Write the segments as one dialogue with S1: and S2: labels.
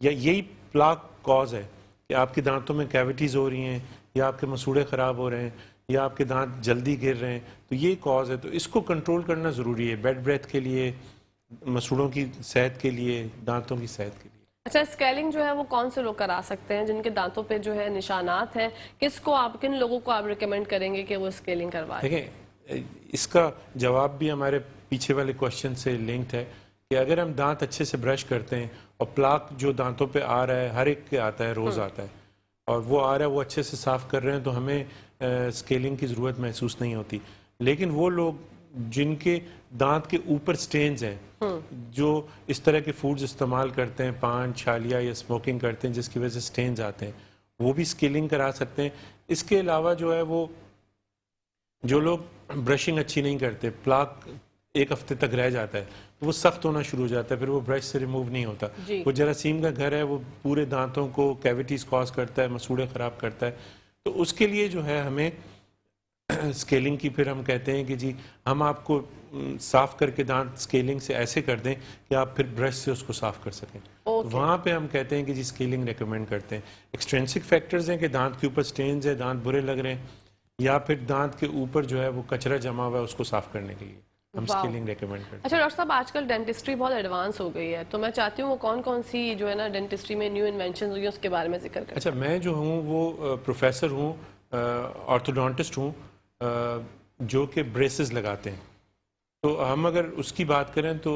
S1: یا یہی پلاک کاز ہے کہ آپ کے دانتوں میں کیویٹیز ہو رہی ہیں یا آپ کے مسوڑے خراب ہو رہے ہیں یا آپ کے دانت جلدی گر رہے ہیں، تو یہ کاز ہے. تو اس کو کنٹرول کرنا ضروری ہے بیڈ بریتھ کے لیے، مسوڑوں کی صحت کے لیے، دانتوں کی صحت کے لیے.
S2: اچھا، اسکیلنگ جو ہے وہ کون سے لوگ کرا سکتے ہیں جن کے دانتوں پہ جو ہے نشانات ہیں؟ کن لوگوں کو آپ ریکمینڈ کریں گے کہ وہ اسکیلنگ کروائیں؟
S1: دیکھیں، اس کا جواب بھی ہمارے پیچھے والے کوشچن سے لنکڈ ہے کہ اگر ہم دانت اچھے سے برش کرتے ہیں اور پلاک جو دانتوں پہ آ رہا ہے، ہر ایک کے آتا ہے، روز آتا ہے، اور وہ آ رہا ہے، وہ اچھے سے صاف کر رہے ہیں، تو ہمیں اسکیلنگ کی ضرورت محسوس نہیں ہوتی. لیکن وہ لوگ جن کے دانت کے اوپر سٹینز ہیں، جو اس طرح کے فوڈز استعمال کرتے ہیں، پان، چھالیا یا اسموکنگ کرتے ہیں جس کی وجہ سے سٹینز آتے ہیں، وہ بھی اسکیلنگ کرا سکتے ہیں. اس کے علاوہ جو ہے وہ جو لوگ برشنگ اچھی نہیں کرتے، پلاک ایک ہفتے تک رہ جاتا ہے تو وہ سخت ہونا شروع ہو جاتا ہے، پھر وہ برش سے ریموو نہیں ہوتا. وہ جراثیم کا گھر ہے، وہ پورے دانتوں کو کیویٹیز کاز کرتا ہے، مسوڑے خراب کرتا ہے. تو اس کے لیے جو ہے ہمیں اسکیلنگ کی، پھر ہم کہتے ہیں کہ جی ہم آپ کو صاف کر کے دانت اسکیلنگ سے ایسے کر دیں کہ آپ پھر برش سے اس کو صاف کر سکیں. وہاں پہ ہم کہتے ہیں کہ جی اسکیلنگ ریکمینڈ کرتے ہیں. ایکسٹرینسک فیکٹرز ہیں کہ دانت کے اوپر سٹینز ہیں، دانت برے لگ رہے ہیں، یا پھر دانت کے اوپر جو ہے وہ کچرا جمع ہوا ہے، اس کو صاف کرنے کے لیے ہم اسکیلنگ ریکمینڈ کرتے ہیں.
S2: اچھا ڈاکٹر صاحب، آج کل ڈینٹسٹری بہت ایڈوانس ہو گئی ہے، تو میں چاہتی ہوں وہ کون سی جو ہے نا ڈینٹسٹری میں نیو انوینشنز ہوئی ہیں اس کے بارے میں ذکر کریں.
S1: اچھا، میں جو ہوں وہ پروفیسر ہوں، آرتھوڈونٹسٹ ہوں، جو کہ بریسز لگاتے ہیں. تو ہم اگر اس کی بات کریں تو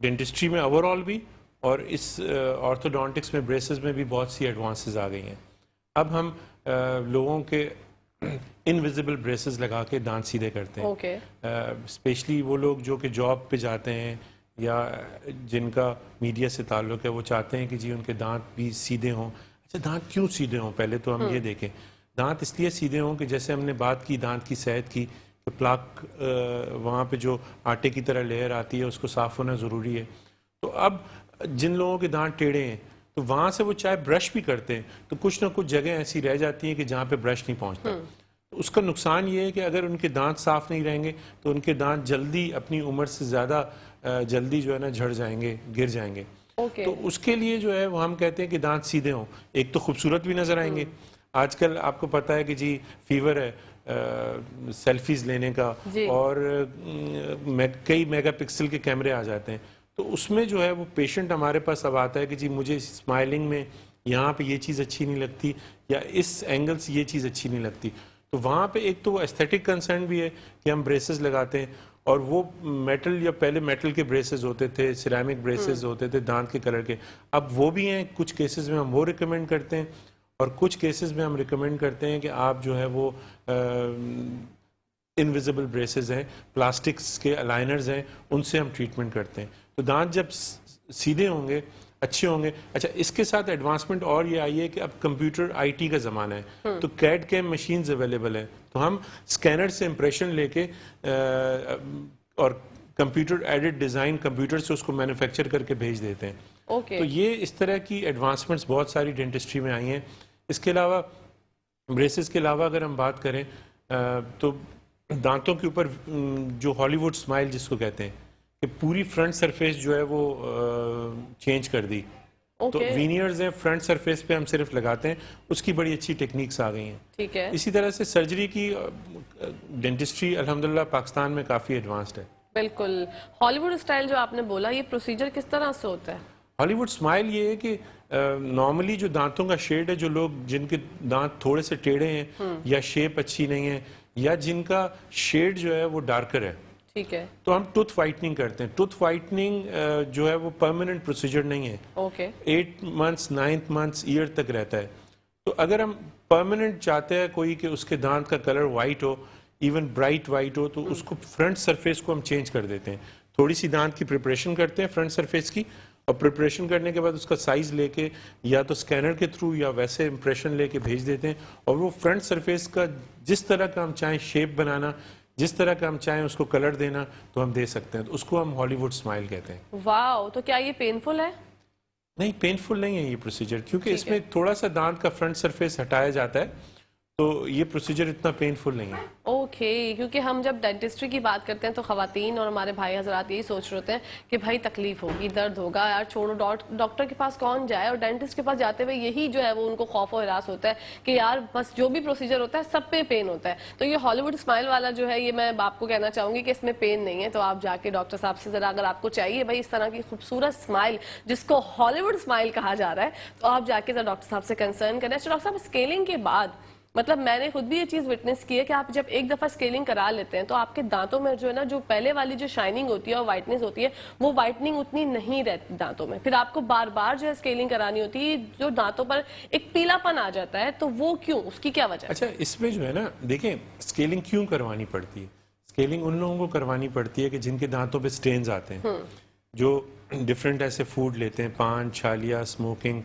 S1: ڈینٹسٹری میں اوور آل بھی اور اس آرتھوڈونٹکس میں بریسز میں بھی بہت سی ایڈوانسز آ گئی ہیں. اب ہم لوگوں کے انویزیبل بریسز لگا کے دانت سیدھے کرتے ہیں. اسپیشلی وہ لوگ جو کہ جاب پہ جاتے ہیں یا جن کا میڈیا سے تعلق ہے، وہ چاہتے ہیں کہ جی ان کے دانت بھی سیدھے ہوں. اچھا، دانت کیوں سیدھے ہوں؟ پہلے تو ہم یہ دیکھیں. دانت اس لیے سیدھے ہوں کہ جیسے ہم نے بات کی دانت کی صحت کی، کہ پلاک وہاں پہ جو آٹے کی طرح لیئر آتی ہے اس کو صاف ہونا ضروری ہے. تو اب جن لوگوں کے دانت ٹیڑھے ہیں تو وہاں سے وہ چاہے برش بھی کرتے ہیں تو کچھ نہ کچھ جگہ ایسی رہ جاتی ہیں کہ جہاں پہ برش نہیں پہنچتا. تو اس کا نقصان یہ ہے کہ اگر ان کے دانت صاف نہیں رہیں گے تو ان کے دانت جلدی اپنی عمر سے زیادہ جلدی جو ہے نا جھڑ جائیں گے، گر جائیں گے. تو اس کے لیے جو ہے وہ ہم کہتے ہیں کہ دانت سیدھے ہوں. ایک تو خوبصورت بھی نظر آئیں گے. آج کل آپ کو پتہ ہے کہ جی فیور ہے سیلفیز لینے کا، اور کئی میگا پکسل کے کیمرے آ جاتے ہیں. تو اس میں جو ہے وہ پیشنٹ ہمارے پاس اب آتا ہے کہ جی مجھے اسمائلنگ میں یہاں پہ یہ چیز اچھی نہیں لگتی یا اس اینگل سے یہ چیز اچھی نہیں لگتی. تو وہاں پہ ایک تو وہ ایستھیٹک کنسرن بھی ہے کہ ہم بریسز لگاتے ہیں، اور وہ میٹل، یا پہلے میٹل کے بریسز ہوتے تھے، سیرامک بریسز ہوتے تھے دانت کے کلر کے، اب وہ بھی ہیں. کچھ کیسز میں ہم وہ ریکمینڈ کرتے ہیں، اور کچھ کیسز میں ہم ریکمینڈ کرتے ہیں کہ آپ جو ہے وہ انویزیبل بریسز ہیں، پلاسٹکس کے الائنرز ہیں، ان سے ہم ٹریٹمنٹ کرتے ہیں. تو دانت جب سیدھے ہوں گے، اچھے ہوں گے. اچھا، اس کے ساتھ ایڈوانسمنٹ اور یہ آئی ہے کہ اب کمپیوٹر IT کا زمانہ ہے، تو CAD CAM مشینز اویلیبل ہیں. تو ہم اسکینر سے امپریشن لے کے اور کمپیوٹر ایڈٹ ڈیزائن کمپیوٹر سے اس کو مینوفیکچر کر کے بھیج دیتے ہیں. تو یہ اس طرح کی ایڈوانسمنٹس بہت ساری ڈینٹسٹری میں آئی ہیں. اس کے علاوہ بریسز کے علاوہ اگر ہم بات کریں تو دانتوں کے اوپر جو ہالی ووڈ اسمائل جس کو کہتے ہیں، کہ پوری فرنٹ سرفیس جو ہے وہ چینج کر دی. تو وینئرز ہیں فرنٹ سرفیس پہ ہم صرف لگاتے ہیں، اس کی بڑی اچھی ٹیکنیکس آ گئی ہیں.
S2: ٹھیک ہے.
S1: اسی طرح سے سرجری کی ڈینٹسٹری الحمدللہ پاکستان میں کافی ایڈوانسڈ ہے.
S2: بالکل. ہالی ووڈ اسٹائل جو آپ نے بولا، یہ پروسیجر کس طرح سے ہوتا ہے؟
S1: ہالی ووڈ اسمائل یہ ہے کہ نارملی جو دانتوں کا شیڈ ہے، جو لوگ جن کے دانت تھوڑے سے ٹیڑھے ہیں یا شیپ اچھی نہیں ہے یا جن کا شیڈ جو ہے وہ ڈارکر ہے،
S2: ٹھیک ہے،
S1: تو ہم ٹوتھ وائٹننگ کرتے ہیں. ٹوتھ وائٹننگ جو ہے وہ پرماننٹ پروسیجر نہیں ہے. 8 months 9 months ایئر تک رہتا ہے. تو اگر ہم پرماننٹ چاہتے ہیں کوئی کہ اس کے دانت کا کلر وائٹ ہو، ایون برائٹ وائٹ ہو، تو اس کو فرنٹ سرفیس کو ہم چینج کر دیتے ہیں. تھوڑی سی دانت کی پریپریشن کرتے ہیں فرنٹ سرفیس کی، اور پریپریشن کرنے کے بعد اس کا سائز لے کے یا تو اسکینر کے تھرو یا ویسے امپریشن لے کے بھیج دیتے ہیں. اور وہ فرنٹ سرفیس کا جس طرح کا ہم چاہیں شیپ بنانا، جس طرح کا ہم چاہیں اس کو کلر دینا، تو ہم دے سکتے ہیں. تو اس کو ہم ہالی ووڈ اسمائل کہتے ہیں.
S2: واو. تو کیا یہ پینفل ہے؟
S1: نہیں، پینفل نہیں ہے یہ پروسیجر، کیونکہ اس میں تھوڑا سا دانت کا فرنٹ سرفیس ہٹایا جاتا ہے تو یہ پروسیجر اتنا پینفل نہیں ہے.
S2: اوکے کیونکہ ہم جب ڈینٹسٹری کی بات کرتے ہیں تو خواتین اور ہمارے بھائی حضرات یہی سوچ رہے ہوتے ہیں کہ بھائی تکلیف ہوگی, درد ہوگا, یار چھوڑو ڈاکٹر کے پاس کون جائے, اور ڈینٹسٹ کے پاس جاتے ہوئے یہی جو ہے وہ ان کو خوف و ہراس ہوتا ہے کہ یار بس جو بھی پروسیجر ہوتا ہے سب پہ پین ہوتا ہے. تو یہ ہالی ووڈ اسمائل والا جو ہے یہ میں آپ کو کہنا چاہوں گی کہ اس میں پین نہیں ہے, تو آپ جا کے ڈاکٹر صاحب سے ذرا, اگر آپ کو چاہیے بھائی اس طرح کی خوبصورت اسمائل جس کو ہالی ووڈ اسمائل کہا جا رہا ہے, تو آپ جا کے ذرا ڈاکٹر صاحب سے کنسرن کریں. ڈاکٹر صاحب اسکیلنگ کے بعد مطلب میں نے خود بھی یہ چیز وٹنس کی ہے کہ آپ جب ایک دفعہ اسکیلنگ کرا لیتے ہیں تو آپ کے دانتوں میں جو ہے نا جو پہلے والی جو شائننگ ہوتی ہے اور وائٹنس ہوتی ہے وہ وائٹنگ اتنی نہیں رہتی دانتوں میں, پھر آپ کو بار بار جو ہے اسکیلنگ کرانی ہوتی ہے, جو دانتوں پر ایک پیلا پن آ جاتا ہے, تو وہ کیوں, اس کی کیا وجہ ہے؟
S1: اچھا اس میں جو ہے نا دیکھیں اسکیلنگ کیوں کروانی پڑتی ہے. اسکیلنگ ان لوگوں کو کروانی پڑتی ہے کہ جن کے دانتوں پہ سٹینز آتے ہیں, جو ڈفرینٹ ایسے فوڈ لیتے ہیں, پان, چھالیا, اسموکنگ,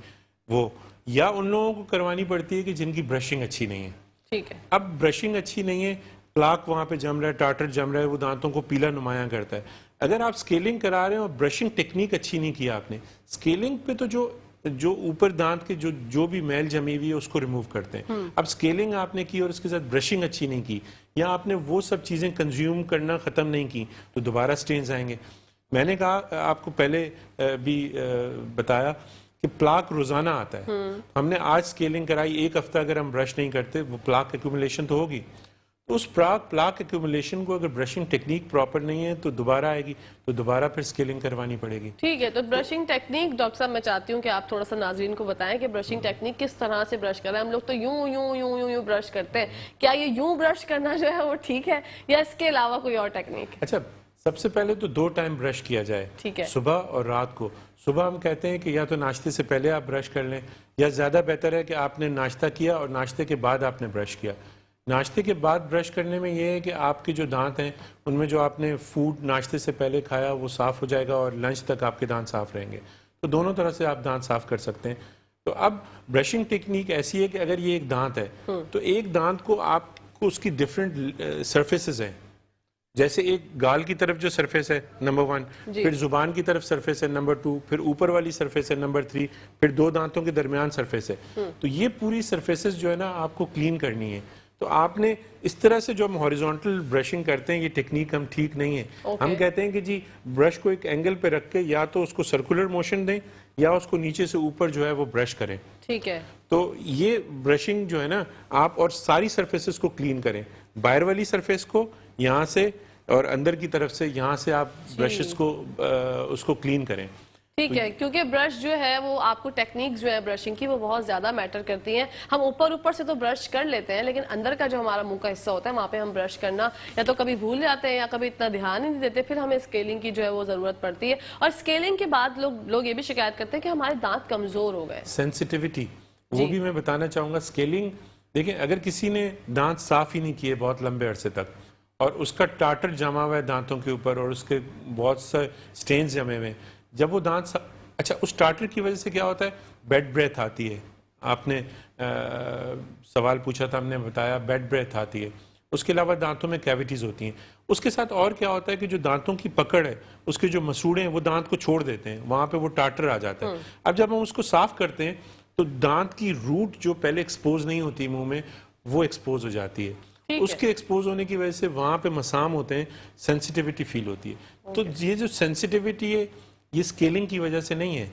S1: وہ, یا ان لوگوں کو کروانی پڑتی ہے کہ جن کی برشنگ اچھی نہیں ہے.
S2: ٹھیک ہے,
S1: اب برشنگ اچھی نہیں ہے, پلاک وہاں پہ جم رہا ہے, ٹاٹر جم رہا ہے, وہ دانتوں کو پیلا نمایاں کرتا ہے. اگر آپ اسکیلنگ کرا رہے ہیں اور برشنگ ٹیکنیک اچھی نہیں کی آپ نے, اسکیلنگ پہ تو جو اوپر دانت کے جو بھی میل جمی ہوئی ہے اس کو ریموو کرتے ہیں. اب اسکیلنگ آپ نے کی اور اس کے ساتھ برشنگ اچھی نہیں کی, یا آپ نے وہ سب چیزیں کنزیوم کرنا ختم نہیں کی, تو دوبارہ سٹینز آئیں گے. میں نے کہا آپ کو پہلے بھی بتایا کہ پلاک روزانہ آتا ہے. ہم نے آج اسکیلنگ کرائی, ایک ہفتہ اگر ہم برش نہیں کرتے وہ پلاک ایکومولیشن تو ہوگی. تو اس پلاک ایکومولیشن کو اگر برشنگ ٹیکنیک پراپر نہیں ہے تو دوبارہ آئے گی, تو دوبارہ پھر اسکیلنگ کروانی پڑے گی.
S2: ٹھیک ہے. تو برشنگ ٹیکنیک ڈاکٹر صاحب میں چاہتی ہوں کہ آپ تھوڑا سا ناظرین کو بتائیں کہ برشنگ ٹیکنیک کس طرح سے برش کریں. ہم لوگ تو یوں یوں یوں یوں یوں برش کرتے ہیں, کیا یہ یوں برش کرنا جو ہے وہ ٹھیک ہے یا اس کے علاوہ کوئی اور ٹیکنیک؟
S1: اچھا سب سے پہلے تو 2 ٹائم برش کیا جائے,
S2: ٹھیک ہے,
S1: صبح اور رات کو. صبح ہم کہتے ہیں کہ یا تو ناشتے سے پہلے آپ برش کر لیں, یا زیادہ بہتر ہے کہ آپ نے ناشتہ کیا اور ناشتے کے بعد آپ نے برش کیا. ناشتے کے بعد برش کرنے میں یہ ہے کہ آپ کے جو دانت ہیں ان میں جو آپ نے فوڈ ناشتے سے پہلے کھایا وہ صاف ہو جائے گا, اور لنچ تک آپ کے دانت صاف رہیں گے. تو دونوں طرح سے آپ دانت صاف کر سکتے ہیں. تو اب برشنگ ٹیکنیک ایسی ہے کہ اگر یہ ایک دانت ہے تو ایک دانت کو آپ کو اس کی ڈفرینٹ سرفیسز ہیں, جیسے ایک گال کی طرف جو سرفیس ہے نمبر 1, پھر زبان کی طرف سرفیس ہے نمبر 2, پھر اوپر والی سرفیس ہے نمبر 3, پھر 2 دانتوں کے درمیان سرفیس ہے. تو یہ پوری سرفیسز جو ہے نا آپ کو کلین کرنی ہے. تو آپ نے اس طرح سے جو ہم ہاریزونٹل برشنگ کرتے ہیں یہ ٹیکنیک ہم ٹھیک نہیں ہے. ہم کہتے ہیں کہ جی برش کو ایک اینگل پہ رکھ کے یا تو اس کو سرکولر موشن دیں یا اس کو نیچے سے اوپر جو ہے وہ برش کریں.
S2: ٹھیک ہے.
S1: تو یہ برشنگ جو ہے نا آپ اور ساری سرفیسز کو کلین کریں, باہر والی سرفیس کو یہاں سے اور اندر کی طرف سے یہاں سے آپ برشز کو اس کو کلین کریں.
S2: ٹھیک ہے, کیونکہ برش جو ہے وہ آپ کو ٹیکنیک جو ہے برشنگ کی وہ بہت زیادہ میٹر کرتی ہیں. ہم اوپر سے تو برش کر لیتے ہیں لیکن اندر کا جو ہمارا منہ کا حصہ ہوتا ہے وہاں پہ ہم برش کرنا یا تو کبھی بھول جاتے ہیں یا کبھی اتنا دھیان ہی نہیں دیتے, پھر ہمیں اسکیلنگ کی جو ہے وہ ضرورت پڑتی ہے. اور اسکیلنگ کے بعد لوگ یہ بھی شکایت کرتے ہیں کہ ہمارے دانت کمزور ہو گئے.
S1: سینسیٹیوٹی وہ بھی میں بتانا چاہوں گا. اسکیلنگ دیکھیں اگر کسی نے دانت صاف ہی نہیں کیے بہت لمبے عرصے تک اور اس کا ٹاٹر جما ہوا ہے دانتوں کے اوپر اور اس کے بہت سے سٹینز جمے ہوئے, جب وہ دانت اچھا اس ٹاٹر کی وجہ سے کیا ہوتا ہے, بیڈ بریتھ آتی ہے. آپ نے سوال پوچھا تھا, ہم نے بتایا بیڈ بریتھ آتی ہے. اس کے علاوہ دانتوں میں کیویٹیز ہوتی ہیں. اس کے ساتھ اور کیا ہوتا ہے کہ جو دانتوں کی پکڑ ہے اس کے جو مسوڑے ہیں وہ دانت کو چھوڑ دیتے ہیں, وہاں پہ وہ ٹاٹر آ جاتا ہے. اب جب ہم اس کو صاف کرتے ہیں تو دانت کی روٹ جو پہلے ایکسپوز نہیں ہوتی منہ میں وہ ایکسپوز ہو جاتی ہے. اس کے ایکسپوز ہونے کی وجہ سے وہاں پہ مسام ہوتے ہیں, سینسیٹیوٹی فیل ہوتی ہے. تو یہ جو سینسیٹیوٹی ہے یہ اسکیلنگ کی وجہ سے نہیں ہے,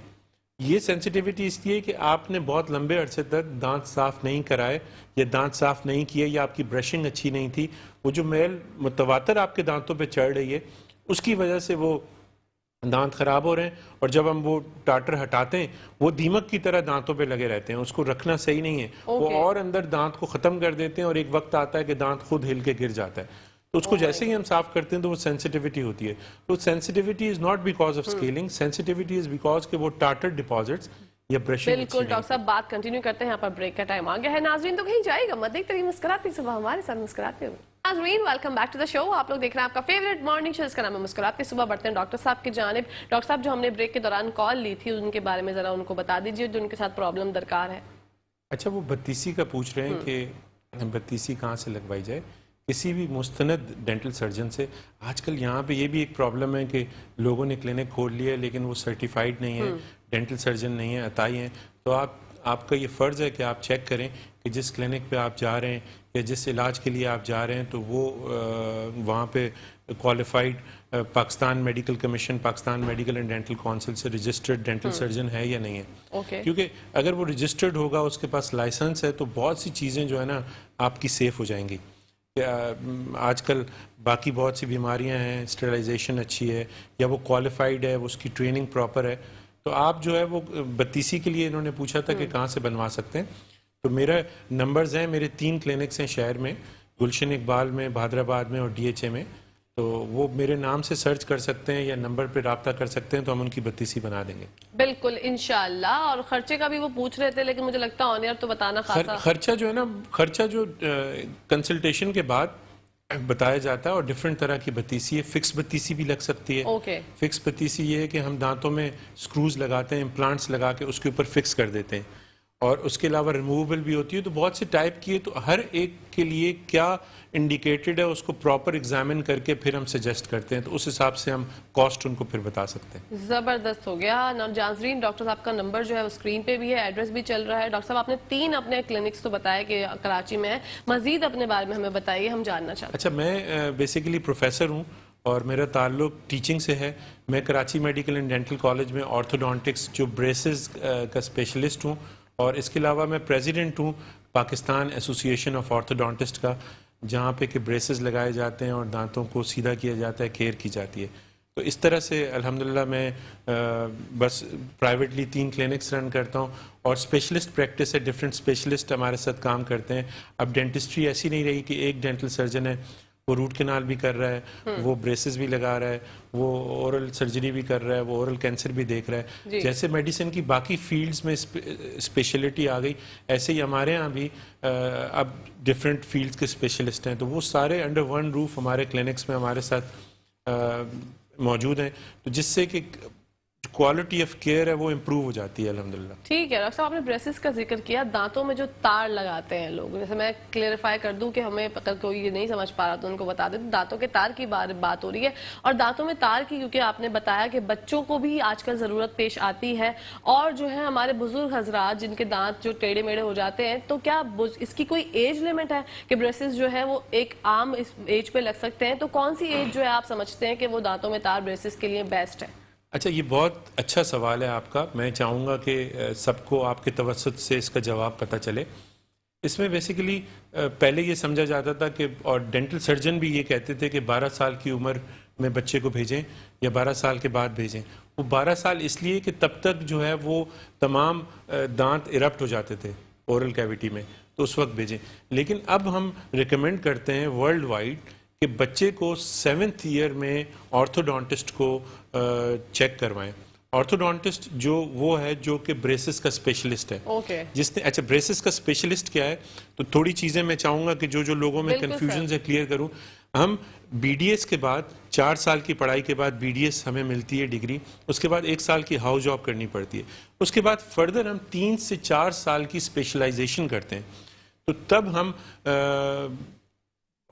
S1: یہ سینسیٹیوٹی اس لیے کہ آپ نے بہت لمبے عرصے تک دانت صاف نہیں کرائے یا دانت صاف نہیں کیے یا آپ کی برشنگ اچھی نہیں تھی. وہ جو میل متواتر آپ کے دانتوں پہ چڑھ رہی ہے اس کی وجہ سے وہ دانت خراب ہو رہے ہیں, اور جب ہم وہ ٹاٹر ہٹاتے ہیں وہ دیمک کی طرح دانتوں پہ لگے رہتے ہیں. اس کو رکھنا صحیح نہیں ہے, وہ اور اندر دانت کو ختم کر دیتے ہیں اور ایک وقت آتا ہے کہ دانت خود ہل کے گر جاتا ہے. تو اس کو جیسے ہی ہم صاف کرتے ہیں تو وہ سینسیٹیوٹی ہوتی ہے. تو sensitivity is not because of scaling, sensitivity is because کہ وہ ٹاٹر ڈپازٹس یا برشنگ.
S2: بالکل ڈاکٹر صاحب بات کنٹینیو کرتے ہیں, یہاں پر بریک کا ٹائم آ گیا ہے. ناظرین تو کہیں جائے گا مت, دیکھتے رہیے مسکراتی صبح ہمارے ساتھ مسکراتے ہوئے. ناظرین ویلکم بیک ٹو دا شو. آپ لوگ دیکھ رہے ہیں آپ کا فیوریٹ مارننگ شو, اس کا نام ہے مسکراتے صبح. بڑھتے ہیں ڈاکٹر صاحب کی جانب. ڈاکٹر صاحب جو ہم نے بریک کے دوران کال لی تھی ان کے بارے میں ذرا ان کو بتا دیجیے جو ان کے ساتھ پرابلم درکار ہے.
S1: اچھا وہ بتیسی کا پوچھ رہے ہیں کہ بتیسی کہاں سے لگوائی جائے. کسی بھی مستند ڈینٹل سرجن سے. آج کل یہاں پہ یہ بھی ایک پرابلم ہے کہ لوگوں نے کلینک کھول لیا ہے لیکن وہ سرٹیفائیڈ نہیں ہے, ڈینٹل سرجن نہیں ہے, عطائی ہیں. تو آپ آپ کا یہ فرض ہے کہ آپ چیک کریں کہ جس کلینک پہ آپ جا رہے ہیں یا جس علاج کے لیے آپ جا رہے ہیں تو وہ وہاں پہ qualified Pakistan medical commission, Pakistan medical and dental council سے رجسٹرڈ ڈینٹل سرجن ہے یا نہیں ہے. کیونکہ اگر وہ رجسٹرڈ ہوگا، اس کے پاس لائسنس ہے، تو بہت سی چیزیں جو ہے نا آپ کی سیف ہو جائیں گی. آج کل باقی بہت سی بیماریاں ہیں، اسٹرلائزیشن اچھی ہے یا وہ کوالیفائڈ ہے، وہ اس کی ٹریننگ پراپر ہے، تو آپ جو ہے وہ 32 کے لیے انہوں نے پوچھا تھا کہ کہاں سے بنوا سکتے ہیں. تو میرا نمبرز ہیں، میرے 3 کلینکس ہیں شہر میں، گلشن اقبال میں، بہادر آباد میں اور DHA میں. تو وہ میرے نام سے سرچ کر سکتے ہیں یا نمبر پہ رابطہ کر سکتے ہیں، تو ہم ان کی 32 بنا دیں گے.
S2: بالکل انشاءاللہ. اور خرچے کا بھی وہ پوچھ رہے تھے، لیکن مجھے لگتا ہے آن ایئر تو بتانا خاصا
S1: خرچہ جو ہے نا، خرچہ جو کنسلٹیشن کے بعد بتایا جاتا ہے، اور ڈفرینٹ طرح کی 32 ہے. فکس 32 بھی لگ سکتی ہے. فکس 32 یہ ہے کہ ہم دانتوں میں سکروز لگاتے ہیں، امپلانٹس لگا کے اس کے اوپر فکس کر دیتے ہیں، اور اس کے علاوہ ریموویبل بھی ہوتی ہے. تو بہت سے ٹائپ کی ہے، تو ہر ایک کے لیے کیا انڈیکیٹڈ ہے اس کو پراپر ایگزامن کر کے پھر ہم سجیسٹ کرتے ہیں، تو اس حساب سے ہم کاسٹ ان کو پھر بتا سکتے ہیں.
S2: زبردست ہو گیا. جانزرین، ڈاکٹر صاحب کا نمبر جو ہے وہ اسکرین پہ بھی ہے، ایڈریس بھی چل رہا ہے. ڈاکٹر صاحب آپ نے 3 اپنے کلینکس تو بتایا کہ کراچی میں ہے، مزید اپنے بارے میں ہمیں بتائیے، ہم جاننا چاہتے ہیں.
S1: اچھا، میں بیسیکلی پروفیسر ہوں اور میرا تعلق ٹیچنگ سے ہے. میں Karachi medical and dental college میں آرتھوڈونٹکس جو بریسز کا اسپیشلسٹ ہوں، اور اس کے علاوہ میں پریزیڈنٹ ہوں پاکستان ایسوسی ایشن آف آرتھوڈونٹسٹ کا، جہاں پہ کہ بریسز لگائے جاتے ہیں اور دانتوں کو سیدھا کیا جاتا ہے، کیئر کی جاتی ہے. تو اس طرح سے الحمدللہ میں بس پرائیویٹلی 3 کلینکس رن کرتا ہوں، اور اسپیشلسٹ پریکٹس ہے، ڈفرینٹ اسپیشلسٹ ہمارے ساتھ کام کرتے ہیں. اب ڈینٹسٹری ایسی نہیں رہی کہ ایک ڈینٹل سرجن ہے، وہ روٹ کینال بھی کر رہا ہے، وہ بریسز بھی لگا رہا ہے، وہ اورل سرجری بھی کر رہا ہے، وہ اورل کینسر بھی دیکھ رہا ہے. جیسے میڈیسن کی باقی فیلڈز میں اسپیشلٹی آ گئی، ایسے ہی ہمارے ہاں بھی اب ڈفرینٹ فیلڈز کے اسپیشلسٹ ہیں. تو وہ سارے انڈر ون روف ہمارے کلینکس میں ہمارے ساتھ موجود ہیں، تو جس سے کہ کوالٹی آف کیئر ہے وہ امپروو ہو جاتی ہے الحمدللہ.
S2: ٹھیک ہے. ڈاکٹر صاحب آپ نے بریسز کا ذکر کیا، دانتوں میں جو تار لگاتے ہیں لوگ، جیسے میں کلیئرفائی کر دوں کہ ہمیں اگر کوئی یہ نہیں سمجھ پا رہا تو ان کو بتا دیں. دانتوں کے تار کی بات ہو رہی ہے، اور دانتوں میں تار کی کیونکہ آپ نے بتایا کہ بچوں کو بھی آج کل ضرورت پیش آتی ہے، اور جو ہے ہمارے بزرگ حضرات جن کے دانت جو ٹیڑھے میڑے ہو جاتے ہیں، تو کیا اس کی کوئی ایج لمٹ ہے کہ بریسز جو ہے وہ ایک عام ایج پہ لگ سکتے ہیں؟ تو کون سی ایج جو ہے آپ سمجھتے ہیں کہ وہ دانتوں میں تار بریسز کے لیے بیسٹ ہے؟
S1: اچھا، یہ بہت اچھا سوال ہے آپ کا. میں چاہوں گا کہ سب کو آپ کے توسط سے اس کا جواب پتہ چلے. اس میں بیسیکلی پہلے یہ سمجھا جاتا تھا کہ، اور ڈینٹل سرجن بھی یہ کہتے تھے کہ 12 سال کی عمر میں بچے کو بھیجیں یا 12 سال کے بعد بھیجیں. وہ 12 سال اس لیے کہ تب تک جو ہے وہ تمام دانت ایرپٹ ہو جاتے تھے اورل کیویٹی میں، تو اس وقت بھیجیں. لیکن اب ہم ریکمینڈ کرتے ہیں ورلڈ وائڈ کہ بچے کو 7th ایئر میں آرتھوڈونٹسٹ کو چیک کروائیں. آرتھوڈونٹسٹ جو وہ ہے جو کہ بریسز کا اسپیشلسٹ ہے. جس نے، اچھا بریسز کا اسپیشلسٹ کیا ہے، تو تھوڑی چیزیں میں چاہوں گا کہ جو لوگوں میں کنفیوژن ہے کلیئر کروں. ہم BDS کے بعد 4 سال کی پڑھائی کے بعد BDS ہمیں ملتی ہے ڈگری، اس کے بعد 1 سال کی ہاؤس جاب کرنی پڑتی ہے، اس کے بعد فردر ہم 3 سے 4 سال کی اسپیشلائزیشن کرتے ہیں. تو تب ہم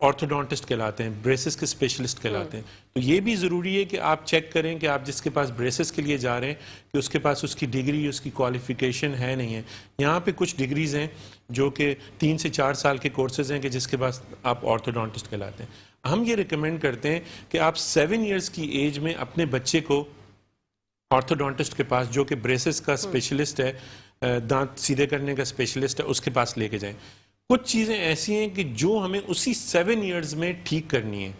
S1: آرتھوڈونٹسٹ کہلاتے ہیں، بریسز کے اسپیشلسٹ کہلاتے ہیں. تو یہ بھی ضروری ہے کہ آپ چیک کریں کہ آپ جس کے پاس بریسز کے لیے جا رہے ہیں کہ اس کے پاس اس کی ڈگری، اس کی کوالیفیکیشن ہے نہیں ہے. یہاں پہ کچھ ڈگریز ہیں جو کہ 3 سے 4 سال کے کورسز ہیں کہ جس کے پاس آپ آرتھوڈونٹسٹ کہلاتے ہیں. ہم یہ ریکمینڈ کرتے ہیں کہ آپ 7 ایئرس کی ایج میں اپنے بچے کو آرتھوڈونٹسٹ کے پاس، جو کہ بریسز کا اسپیشلسٹ ہے، دانت سیدھے کرنے کا اسپیشلسٹ ہے، اس کے پاس لے کے جائیں. کچھ چیزیں ایسی ہیں کہ جو ہمیں اسی 7 ایئرز میں ٹھیک کرنی ہے.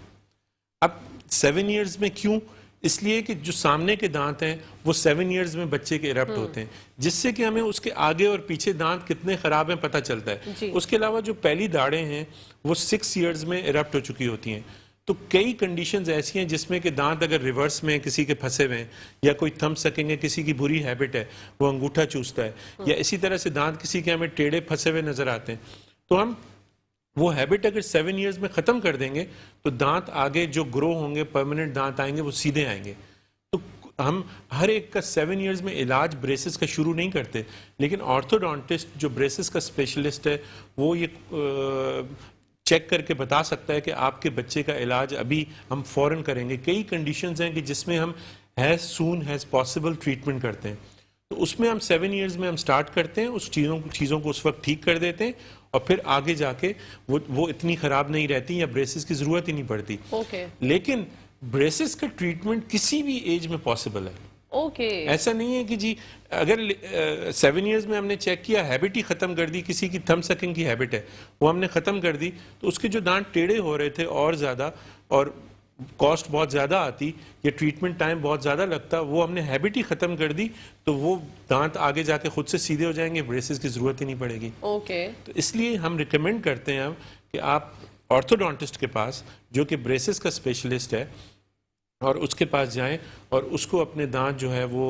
S1: اب 7 ایئرز میں کیوں؟ اس لیے کہ جو سامنے کے دانت ہیں وہ 7 ایئرز میں بچے کے ایرپٹ ہوتے ہیں، جس سے کہ ہمیں اس کے آگے اور پیچھے دانت کتنے خراب ہیں پتہ چلتا ہے. اس کے علاوہ جو پہلی داڑیں ہیں وہ 6 ایئرز میں ایرپٹ ہو چکی ہوتی ہیں. تو کئی کنڈیشنز ایسی ہیں جس میں کہ دانت اگر ریورس میں کسی کے پھنسے ہوئے ہیں، یا کوئی تھم سکنگ ہے، کسی کی بری ہیبٹ ہے وہ انگوٹھا چوستا ہے، یا اسی طرح سے دانت کسی کے ہمیں ٹیڑھے پھنسے ہوئے نظر آتے ہیں. تو ہم وہ ہیبٹ اگر 7 ایئرز میں ختم کر دیں گے تو دانت آگے جو گرو ہوں گے، پرماننٹ دانت آئیں گے، وہ سیدھے آئیں گے. تو ہم ہر ایک کا 7 ایئرز میں علاج بریسز کا شروع نہیں کرتے، لیکن آرتھوڈونٹسٹ جو بریسز کا اسپیشلسٹ ہے وہ یہ چیک کر کے بتا سکتا ہے کہ آپ کے بچے کا علاج ابھی ہم فوراً کریں گے. کئی کنڈیشنز ہیں کہ جس میں ہم as soon as possible treatment کرتے ہیں. تو اس میں ہم 7 ایئرز میں ہم سٹارٹ کرتے ہیں، اس چیزوں کو اس وقت ٹھیک کر دیتے ہیں، اور پھر آگے جا کے وہ اتنی خراب نہیں رہتی یا بریسز کی ضرورت ہی نہیں پڑتی. لیکن بریسز کا ٹریٹمنٹ کسی بھی ایج میں پاسبل ہے. ایسا نہیں ہے کہ جی اگر 7 ایئرز میں ہم نے چیک کیا، ہیبٹ ہی ختم کر دی، کسی کی تھم سکنگ کی ہیبٹ ہے وہ ہم نے ختم کر دی، تو اس کے جو دانت ٹیڑھے ہو رہے تھے اور زیادہ، اور کاسٹ بہت زیادہ آتی یا ٹریٹمنٹ ٹائم بہت زیادہ لگتا، وہ ہم نے ہیبٹ ہی ختم کر دی، تو وہ دانت آگے جا کے خود سے سیدھے ہو جائیں گے، بریسز کی ضرورت ہی نہیں پڑے گی. تو اس لیے ہم ریکمینڈ کرتے ہیں کہ آپ آرتھوڈونٹسٹ کے پاس، جو کہ بریسز کا اسپیشلسٹ ہے، اور اس کے پاس جائیں اور اس کو اپنے دانت جو ہے وہ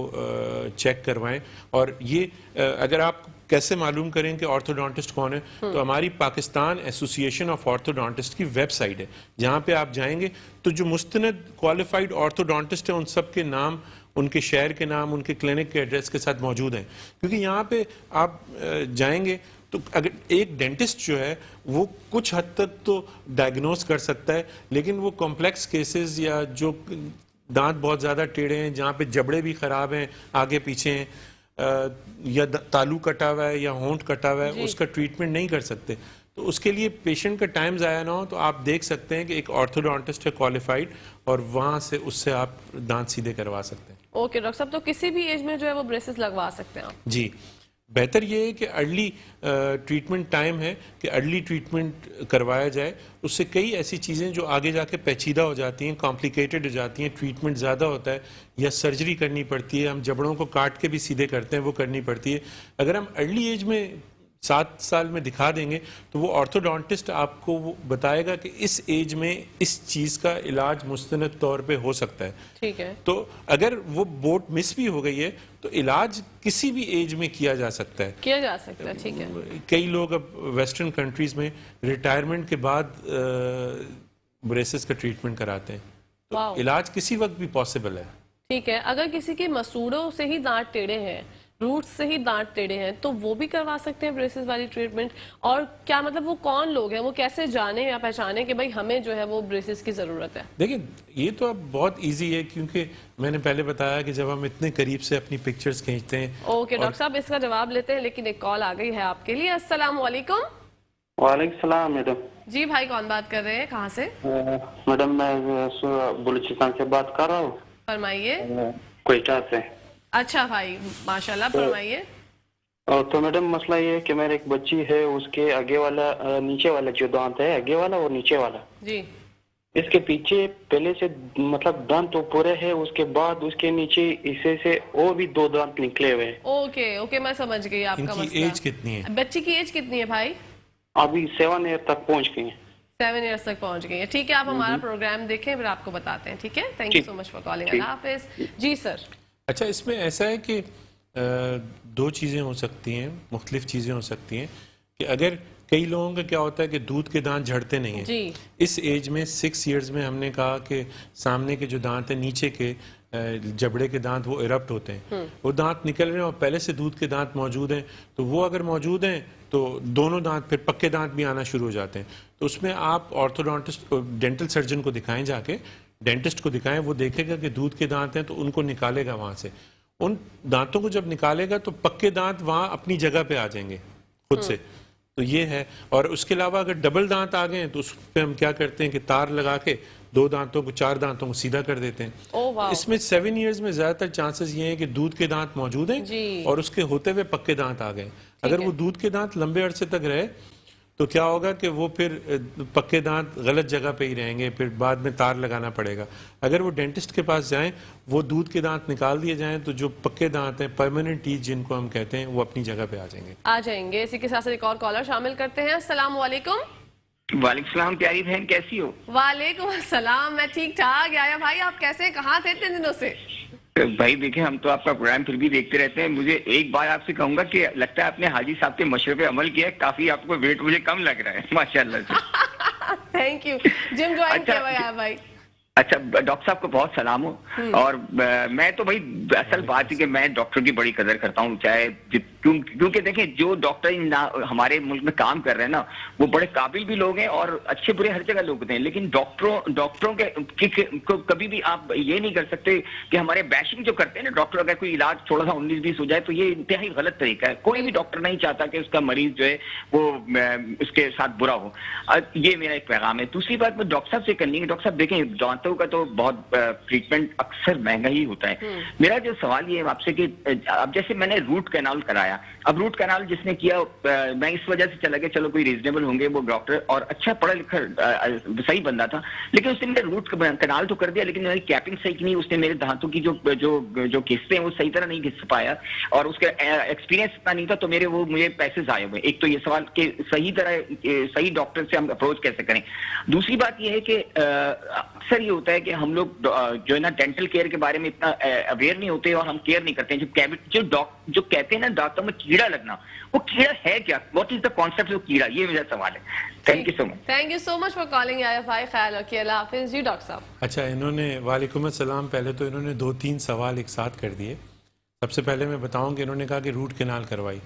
S1: چیک کروائیں. اور یہ اگر آپ کیسے معلوم کریں کہ آرتھوڈونٹسٹ کون ہے، تو ہماری پاکستان ایسوسیشن آف آرتھوڈونٹسٹ کی ویب سائٹ ہے، جہاں پہ آپ جائیں گے تو جو مستند کوالیفائڈ آرتھوڈونٹسٹ ہیں ان سب کے نام، ان کے شہر کے نام، ان کے کلینک کے ایڈریس کے ساتھ موجود ہیں. کیونکہ یہاں پہ آپ جائیں گے تو اگر ایک ڈینٹسٹ جو ہے وہ کچھ حد تک تو ڈائگنوز کر سکتا ہے، لیکن وہ کمپلیکس کیسز یا جو دانت بہت زیادہ ٹیڑھے ہیں، جہاں پہ جبڑے بھی خراب ہیں آگے پیچھے ہیں، یا تالو کٹا ہوا ہے یا ہونٹ کٹا ہوا ہے، اس کا ٹریٹمنٹ نہیں کر سکتے. تو اس کے لیے پیشنٹ کا ٹائم ضائع نہ ہو تو آپ دیکھ سکتے ہیں کہ ایک آرتھوڈونٹسٹ ہے کوالیفائڈ، اور وہاں سے اس سے آپ دانت سیدھے کروا سکتے ہیں.
S2: اوکے ڈاکٹر صاحب، تو کسی بھی ایج میں جو ہے وہ بریسز لگوا سکتے ہیں آپ؟
S1: جی، بہتر یہ ہے کہ ارلی ٹریٹمنٹ ٹائم ہے کہ ارلی ٹریٹمنٹ کروایا جائے. اس سے کئی ایسی چیزیں جو آگے جا کے پیچیدہ ہو جاتی ہیں، کمپلیکیٹڈ ہو جاتی ہیں، ٹریٹمنٹ زیادہ ہوتا ہے یا سرجری کرنی پڑتی ہے، ہم جبڑوں کو کاٹ کے بھی سیدھے کرتے ہیں، وہ کرنی پڑتی ہے. اگر ہم ارلی ایج میں 7 سال میں دکھا دیں گے تو وہ آرتھوڈونٹسٹ آپ کو وہ بتائے گا کہ اس ایج میں اس چیز کا علاج مستند طور پہ ہو سکتا ہے.
S2: ٹھیک ہے.
S1: تو اگر وہ بوٹ مس بھی ہو گئی ہے تو علاج کسی بھی ایج میں کیا جا سکتا ہے.
S2: ٹھیک ہے.
S1: کئی لوگ اب ویسٹرن کنٹریز میں ریٹائرمنٹ کے بعد بریسز کا ٹریٹمنٹ کراتے ہیں، تو علاج کسی وقت بھی پاسبل ہے.
S2: ٹھیک ہے. اگر کسی کے مسوڑوں سے ہی دانت ٹیڑھے ہیں، روٹ سے ہی دانت ٹیڑھے ہیں، تو وہ بھی کروا سکتے ہیں بریسز والی ٹریٹمنٹ؟ اور کیا مطلب وہ کون لوگ ہیں، وہ کیسے جانے یا پہچانے کہ بھائی ہمیں جو ہے وہ بریسز کی ضرورت ہے؟
S1: دیکھیں یہ تو اب بہت ایزی ہے، کیونکہ میں نے پہلے بتایا کہ جب ہم اتنے قریب سے اپنی پکچرز کھینچتے ہیں.
S2: اوکے ڈاکٹر صاحب، اس کا جواب لیتے ہیں، لیکن ایک کال آ گئی ہے آپ کے لیے. السلام علیکم.
S3: وعلیکم السلام میڈم.
S2: جی بھائی، کون بات کر رہے ہیں، کہاں سے؟
S3: میڈم میں بلوچستان سے بات کر رہا ہوں.
S2: فرمائیے.
S3: کوئٹہ سے.
S2: اچھا بھائی، ماشاءاللہ، فرمائیے.
S3: تو میڈم مسئلہ یہ ہے کہ میرے ایک بچی ہے، اس کے آگے والا نیچے والا جو دانت ہے، آگے والا اور نیچے والا،
S2: جی،
S3: اس کے پیچھے پہلے سے مطلب دانت تو پورے ہے، اس کے بعد اس کے نیچے اسے سے اور بھی 2 دانت نکلے ہوئے ہیں.
S2: اوکے، میں سمجھ گئی آپ کا مسئلہ.
S1: ان کی ایج کتنی ہے؟
S2: بچی کی ایج کتنی ہے بھائی؟
S3: ابھی 7 ایئر تک پہنچ گئی ہیں.
S2: 7 ایئرس تک پہنچ گئی ہے. ٹھیک ہے، آپ ہمارا پروگرام دیکھیں، پھر آپ کو بتاتے ہیں. ٹھیک ہے، thank you so much for calling. اللہ حافظ. جی سر.
S1: اچھا، اس میں ایسا ہے کہ 2 چیزیں ہو سکتی ہیں، مختلف چیزیں ہو سکتی ہیں کہ اگر کئی لوگوں کا کیا ہوتا ہے کہ دودھ کے دانت جھڑتے نہیں ہیں.
S2: جی.
S1: اس ایج میں 6 ایئرز میں ہم نے کہا کہ سامنے کے جو دانت ہیں، نیچے کے جبڑے کے دانت، وہ ایرپٹ ہوتے ہیں، وہ دانت نکل رہے ہیں اور پہلے سے دودھ کے دانت موجود ہیں، تو وہ اگر موجود ہیں تو دونوں دانت پھر پکے دانت بھی آنا شروع ہو جاتے ہیں. تو اس میں آپ آرتھوڈونٹسٹ ڈینٹل سرجن کو دکھائیں، جا کے ڈینٹسٹ کو دکھائیں، وہ دیکھے گا کہ دودھ کے دانت ہیں تو ان کو نکالے گا وہاں سے. ان دانتوں کو جب نکالے گا تو پکے دانت وہاں اپنی جگہ پہ آ جائیں گے خود سے. تو یہ ہے. اور اس کے علاوہ اگر ڈبل دانت آ گئے ہیں تو اس پہ ہم کیا کرتے ہیں کہ تار لگا کے 2 دانتوں کو 4 دانتوں کو سیدھا کر دیتے ہیں. اس میں 7 ایئرز میں زیادہ تر چانسز یہ ہیں کہ دودھ کے دانت موجود ہیں اور اس کے ہوتے ہوئے پکے دانت آ گئے. اگر وہ دودھ کے دانت لمبے عرصے تک رہے تو کیا ہوگا کہ وہ پھر پکے دانت غلط جگہ پہ ہی رہیں گے، پھر بعد میں تار لگانا پڑے گا. اگر وہ ڈینٹسٹ کے پاس جائیں، وہ دودھ کے دانت نکال دیے جائیں تو جو پکے دانت ہیں، پرماننٹ ٹیتھ جن کو ہم کہتے ہیں، وہ اپنی جگہ پہ آ جائیں گے.
S2: اسی کے ساتھ ایک اور کالر شامل کرتے ہیں. السلام علیکم.
S4: وعلیکم السلام. پیاری بہن کیسی ہو؟
S2: وعلیکم السلام، میں ٹھیک ٹھاک. آیا بھائی، آپ کیسے، کہاں تھے اتنے دنوں سے؟
S4: بھائی دیکھیں، ہم تو آپ کا پروگرام پھر بھی دیکھتے رہتے ہیں. مجھے ایک بار آپ سے کہوں گا کہ لگتا ہے آپ نے حاجی صاحب کے مشورے پہ عمل کیا ہے. کافی آپ کو ویٹ مجھے کم لگ رہا ہے، ماشاء اللہ سے.
S2: Thank you. جم جوائن کیا ہوا ہے بھائی؟
S4: اچھا ڈاکٹر صاحب کو بہت سلام ہو. اور میں تو بھائی اصل بات ہے کہ میں ڈاکٹر کی بڑی قدر کرتا ہوں, چاہے کیونکہ دیکھیں جو ڈاکٹر ہمارے ملک میں کام کر رہے ہیں نا وہ بڑے قابل بھی لوگ ہیں اور اچھے برے ہر جگہ لوگ ہوتے ہیں, لیکن ڈاکٹروں کے کبھی بھی آپ یہ نہیں کر سکتے کہ ہمارے بیشنگ جو کرتے ہیں نا ڈاکٹر, اگر کوئی علاج تھوڑا سا 19-20 ہو جائے تو یہ انتہائی غلط طریقہ ہے. کوئی بھی ڈاکٹر نہیں چاہتا کہ اس کا مریض جو ہے وہ اس کے ساتھ برا ہو. یہ میرا ایک پیغام ہے. دوسری بات میں ڈاکٹر صاحب سے کرنی ہے, ڈاکٹر صاحب دیکھیں دانتوں کا تو بہت ٹریٹمنٹ اکثر مہنگا ہی ہوتا ہے. میرا جو سوال یہ ہے آپ سے کہ اب جیسے میں نے روٹ کینال کرایا, اب روٹ کینال جس نے کیا میں اس وجہ سے چلا گیا چلو کوئی ریزنیبل ہوں گے وہ ڈاکٹر اور اچھا پڑھا لکھا صحیح بندہ تھا, لیکن اس نے میرے روٹ کینال تو کر دیا لیکن میری کیپنگ صحیح نہیں, اس نے میرے دانتوں کی جو کھستے ہیں وہ صحیح طرح نہیں گھس پایا اور اس کا ایکسپیرینس اتنا نہیں تھا, تو مجھے پیسے ضائع ہوئے. ایک تو یہ سوال کہ صحیح ڈاکٹر سے ہم اپروچ کیسے کریں. دوسری بات یہ ہے کہ اکثر یہ ہوتا ہے کہ ہم لوگ جو ہے نا ڈینٹل کیئر کے بارے میں اتنا اویئر نہیں ہوتے اور ہم کیئر نہیں کرتے ہیں. جو کہتے ہیں نا دانتوں میں کیڑا لگنا, وہ کیڑا ہے کیا, what is the concept of کیڑا, یہ میرا سوال ہے. Thank you so much.
S2: Thank you so much for calling آیا بھائی, خیال رکھیے, اللہ حافظ. جی ڈاکٹر صاحب.
S1: اچھا انہوں نے وعلیکم السلام, پہلے تو انہوں نے 2-3 سوال ایک ساتھ کر دیے. سب سے پہلے میں بتاؤں کہ انہوں نے کہا کہ روٹ کینال کروائی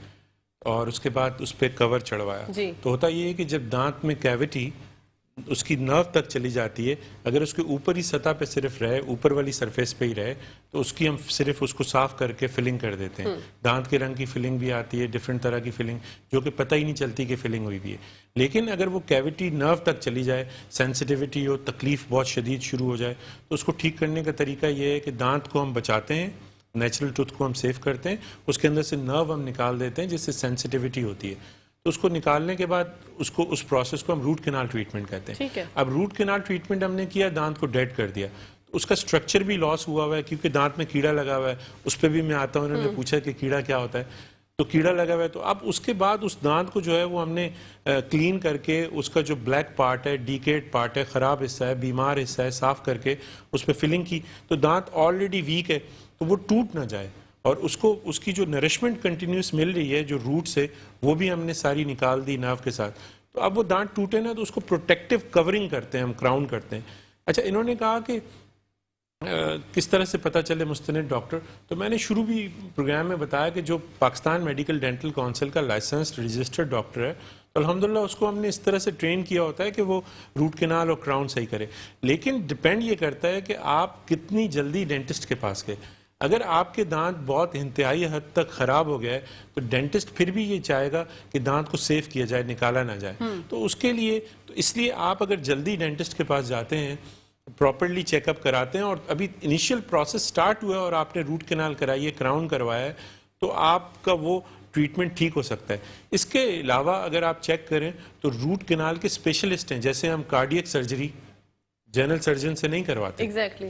S1: اور اس کے بعد اس پہ کور چڑھوایا.
S2: جی.
S1: تو ہوتا یہ ہے کہ جب دانت میں کیوٹی اس کی نرو تک چلی جاتی ہے, اگر اس کے اوپری سطح پہ صرف رہے, اوپر والی سرفیس پہ ہی رہے, تو اس کی ہم صرف اس کو صاف کر کے فلنگ کر دیتے ہیں. دانت کے رنگ کی فلنگ بھی آتی ہے, ڈفرینٹ طرح کی فلنگ, جو کہ پتہ ہی نہیں چلتی کہ فلنگ ہوئی بھی ہے. لیکن اگر وہ کیوٹی نرو تک چلی جائے, سینسٹیوٹی ہو, تکلیف بہت شدید شروع ہو جائے, تو اس کو ٹھیک کرنے کا طریقہ یہ ہے کہ دانت کو ہم بچاتے ہیں, نیچرل ٹوتھ کو ہم سیو کرتے ہیں, اس کے اندر سے نرو ہم نکال دیتے ہیں جس سے سینسٹیوٹی ہوتی ہے. تو اس کو نکالنے کے بعد اس پروسیس کو ہم روٹ کینال ٹریٹمنٹ کہتے ہیں. اب روٹ کینال ٹریٹمنٹ ہم نے کیا, دانت کو ڈیڈ کر دیا, تو اس کا اسٹرکچر بھی لاس ہوا ہوا ہے کیونکہ دانت میں کیڑا لگا ہوا ہے. اس پہ بھی میں آتا ہوں, انہوں نے پوچھا کہ کیڑا کیا ہوتا ہے, تو کیڑا لگا ہوا ہے. تو اب اس کے بعد اس دانت کو جو ہے وہ ہم نے کلین کر کے اس کا جو بلیک پارٹ ہے, ڈیکیڈ پارٹ ہے, خراب حصہ ہے, بیمار حصہ ہے, صاف کر کے اس پہ فلنگ کی. تو دانت آلریڈی ویک ہے تو وہ ٹوٹ نہ جائے, اور اس کی جو نرشمنٹ کنٹینیوس مل رہی ہے جو روٹ سے, وہ بھی ہم نے ساری نکال دی نرو کے ساتھ. تو اب وہ دانت ٹوٹے نا تو اس کو پروٹیکٹیو کورنگ کرتے ہیں ہم, کراؤن کرتے ہیں. اچھا انہوں نے کہا کہ کس طرح سے پتہ چلے مستند ڈاکٹر, تو میں نے شروع بھی پروگرام میں بتایا کہ جو پاکستان میڈیکل ڈینٹل کونسل کا لائسنسڈ رجسٹرڈ ڈاکٹر ہے, تو الحمدللہ اس کو ہم نے اس طرح سے ٹرین کیا ہوتا ہے کہ وہ روٹ کینال اور کراؤن صحیح کرے. لیکن ڈپینڈ یہ کرتا ہے کہ آپ کتنی جلدی ڈینٹسٹ کے پاس گئے. اگر آپ کے دانت بہت انتہائی حد تک خراب ہو گیا ہے تو ڈینٹسٹ پھر بھی یہ چاہے گا کہ دانت کو سیو کیا جائے, نکالا نہ جائے. تو اس لیے آپ اگر جلدی ڈینٹسٹ کے پاس جاتے ہیں, پراپرلی چیک اپ کراتے ہیں, اور ابھی انیشیل پروسیس سٹارٹ ہوا ہے اور آپ نے روٹ کینال کرائی ہے, کراؤن کروایا ہے, تو آپ کا وہ ٹریٹمنٹ ٹھیک ہو سکتا ہے. اس کے علاوہ اگر آپ چیک کریں تو روٹ کینال کے اسپیشلسٹ ہیں, جیسے ہم کارڈیک سرجری جنرل سرجن سے نہیں کرواتے,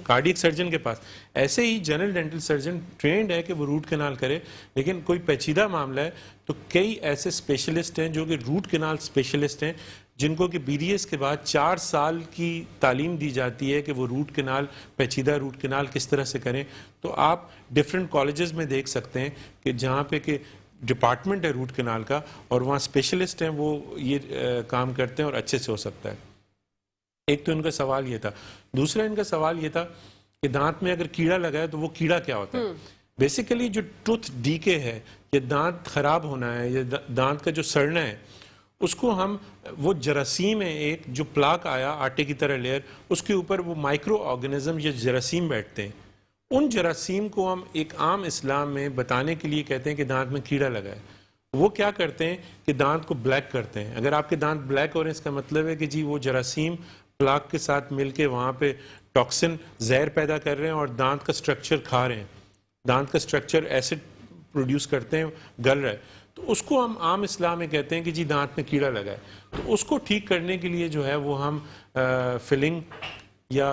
S1: کارڈیک سرجن کے پاس. ایسے ہی جنرل ڈینٹل سرجن ٹرینڈ ہے کہ وہ روٹ کینال کرے, لیکن کوئی پیچیدہ معاملہ ہے تو کئی ایسے اسپیشلسٹ ہیں جو کہ روٹ کینال اسپیشلسٹ ہیں, جن کو کہ BDS کے بعد 4 سال کی تعلیم دی جاتی ہے کہ وہ روٹ کینال, پیچیدہ روٹ کینال کس طرح سے کریں. تو آپ ڈفرینٹ کالجز میں دیکھ سکتے ہیں کہ جہاں پہ کہ ڈپارٹمنٹ ہے روٹ کینال کا اور وہاں اسپیشلسٹ ہیں, وہ یہ کام کرتے ہیں اور اچھے سے ہو سکتا ہے. ایک تو ان کا سوال یہ تھا. دوسرا ان کا سوال یہ تھا کہ دانت میں اگر کیڑا لگا ہے تو وہ کیڑا کیا ہوتا ہے. بیسیکلی جو ٹوتھ ڈیکے ہے, یہ دانت خراب ہونا ہے, یہ دانت کا جو سڑنا ہے, اس کو ہم وہ جراثیم ہے ایک جو پلاک آیا آٹے کی طرح لیئر, اس کے اوپر وہ مائکرو آرگنزم یا جراثیم بیٹھتے ہیں. ان جراثیم کو ہم ایک عام اسلام میں بتانے کے لیے کہتے ہیں کہ دانت میں کیڑا لگا ہے. وہ کیا کرتے ہیں کہ دانت کو بلیک کرتے ہیں. اگر آپ کے دانت بلیک ہو رہے ہیں اس کا مطلب ہے کہ جی وہ جراثیم پلاک کے ساتھ مل کے وہاں پہ ٹاکسن زہر پیدا کر رہے ہیں اور دانت کا سٹرکچر کھا رہے ہیں, دانت کا سٹرکچر ایسڈ پروڈیوس کرتے ہیں, گل رہا ہے. تو اس کو ہم عام اسلام میں کہتے ہیں کہ جی دانت میں کیڑا لگا ہے. تو اس کو ٹھیک کرنے کے لیے جو ہے وہ ہم فلنگ, یا